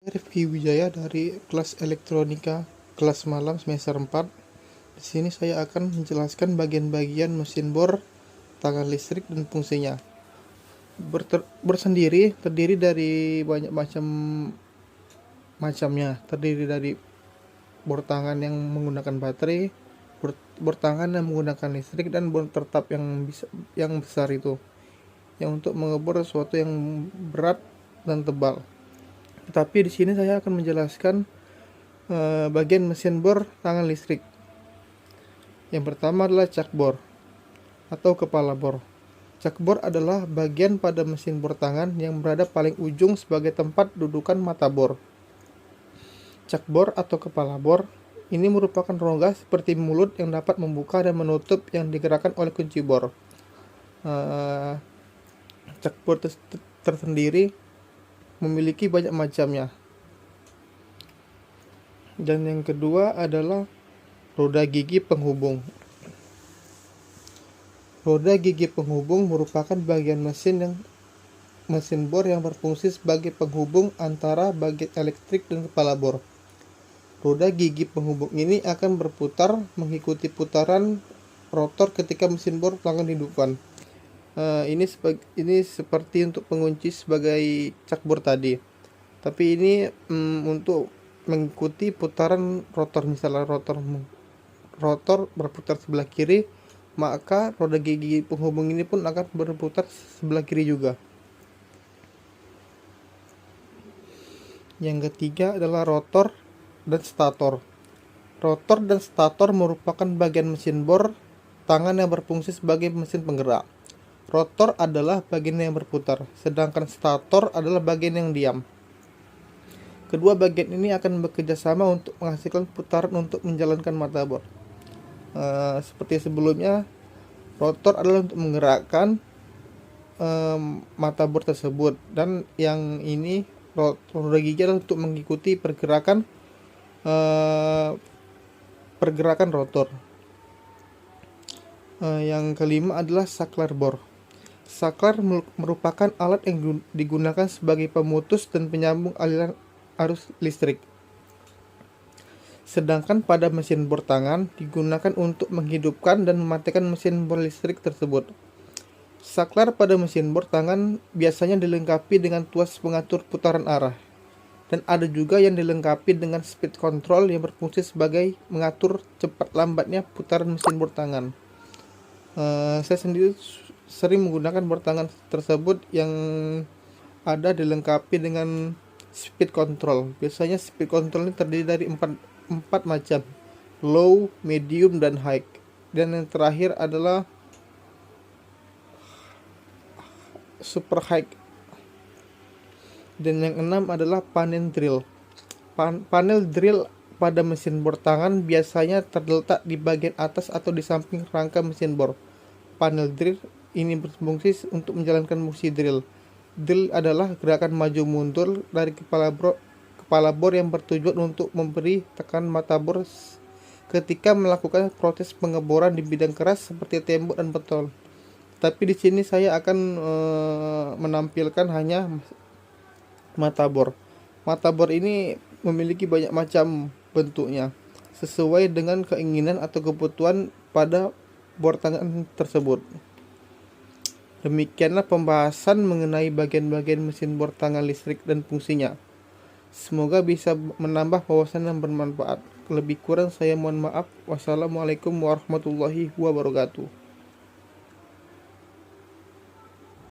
Rifki Wijaya dari kelas elektronika kelas malam semester 4. Di sini saya akan menjelaskan bagian-bagian mesin bor, tangan listrik dan fungsinya. Terdiri dari banyak macamnya. Terdiri dari bor tangan yang menggunakan baterai, bor tangan yang menggunakan listrik, dan bor tetap yang besar itu, yang untuk mengebor sesuatu yang berat dan tebal. Tetapi di sini saya akan menjelaskan bagian mesin bor tangan listrik. Yang pertama adalah cak bor atau kepala bor. Cak bor adalah bagian pada mesin bor tangan yang berada paling ujung sebagai tempat dudukan mata bor. Cak bor atau kepala bor ini merupakan rongga seperti mulut yang dapat membuka dan menutup yang digerakkan oleh kunci bor. Cak bor tersendiri memiliki banyak macamnya. Dan yang kedua adalah roda gigi penghubung. Roda gigi penghubung merupakan bagian mesin bor yang berfungsi sebagai penghubung antara bagian elektrik dan kepala bor. Roda gigi penghubung ini akan berputar mengikuti putaran rotor ketika mesin bor tangan dihidupkan. Ini seperti untuk pengunci sebagai cak bor tadi. Tapi ini untuk mengikuti putaran rotor. Misalnya rotor berputar sebelah kiri, maka roda gigi penghubung ini pun akan berputar sebelah kiri juga. Yang ketiga adalah rotor dan stator. Rotor dan stator merupakan bagian mesin bor tangan yang berfungsi sebagai mesin penggerak. Rotor adalah bagian yang berputar, sedangkan stator adalah bagian yang diam. Kedua bagian ini akan bekerja sama untuk menghasilkan putaran untuk menjalankan mata bor. Seperti sebelumnya, rotor adalah untuk menggerakkan mata bor tersebut, dan yang ini roda gigi adalah untuk mengikuti pergerakan rotor. Yang kelima adalah saklar bor. Saklar merupakan alat yang digunakan sebagai pemutus dan penyambung aliran arus listrik. Sedangkan pada mesin bor tangan digunakan untuk menghidupkan dan mematikan mesin bor listrik tersebut. Saklar pada mesin bor tangan biasanya dilengkapi dengan tuas pengatur putaran arah, dan ada juga yang dilengkapi dengan speed control yang berfungsi sebagai mengatur cepat lambatnya putaran mesin bor tangan. Saya sendiri sering menggunakan bor tangan tersebut yang ada dilengkapi dengan speed control. Biasanya speed control ini terdiri dari empat macam: low, medium, dan high. Dan yang terakhir adalah super high. Dan yang enam adalah panel drill. Panel drill pada mesin bor tangan biasanya terletak di bagian atas atau di samping rangka mesin bor. Panel drill ini berfungsi untuk menjalankan fungsi drill. Drill adalah gerakan maju mundur dari kepala bor yang bertujuan untuk memberi tekanan mata bor ketika melakukan proses pengeboran di bidang keras seperti tembok dan beton. Tapi di sini saya akan menampilkan hanya mata bor. Mata bor ini memiliki banyak macam bentuknya sesuai dengan keinginan atau kebutuhan pada bor tangan tersebut. Demikianlah pembahasan mengenai bagian-bagian mesin bor tangan listrik dan fungsinya. Semoga bisa menambah wawasan yang bermanfaat. Lebih kurang saya mohon maaf. Wassalamualaikum warahmatullahi wabarakatuh.